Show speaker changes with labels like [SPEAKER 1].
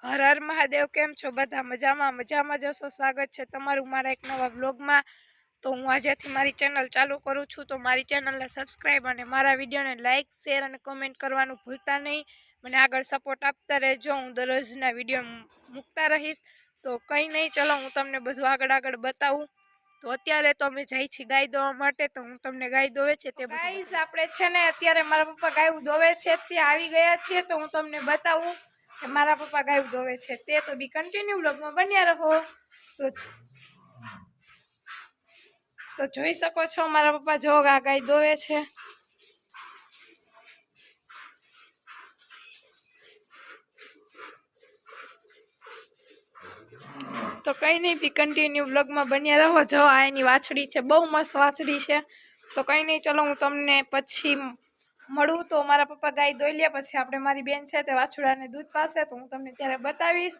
[SPEAKER 1] હર હર મહાદેવ। કેમ છો બધા? મજામાં જશો? સ્વાગત છે તમારું મારા એક નવા વ્લોગમાં। તો હું આજેથી મારી ચેનલ ચાલુ કરું છું, તો મારી ચેનલને સબસ્ક્રાઈબ અને મારા વિડીયોને લાઇક, શેર અને કમેન્ટ કરવાનું ભૂલતા નહીં। મને આગળ સપોર્ટ આપતા રહેજો, હું દરરોજના વિડીયો મૂકતા રહીશ। તો કંઈ નહીં, ચલો હું તમને બધું આગળ બતાવું। તો અત્યારે તો અમે જઈ છીએ ગાય દોવા માટે, તો હું તમને ગાય દોવે છે તે ગાઈઝ આપણે છે ને અત્યારે મારા પપ્પા ગાયું દોવે છે ત્યાં આવી ગયા છીએ, તો હું તમને બતાવું કે મારા પપ્પા ગાયું દોવે છે તે। તો બી કન્ટિન્યુ વ્લોગમાં બન્યા રહો। તો જોઈ શકો છો મારા પપ્પા જો આ ગાય દોવે છે। તો કંઈ નહીં, બી કન્ટિન્યુ વ્લોગમાં બન્યા રહો। જો આ એની વાછડી છે, બહુ મસ્ત વાછડી છે। તો કંઈ નહીં, ચલો હું તમને પછી મળું। તો મારા પપ્પા ગાય દોઈ લે પછી આપણે મારી બેન છે તે વાછડાને દૂધ પાશે, તો હું તમને ત્યારે બતાવીશ।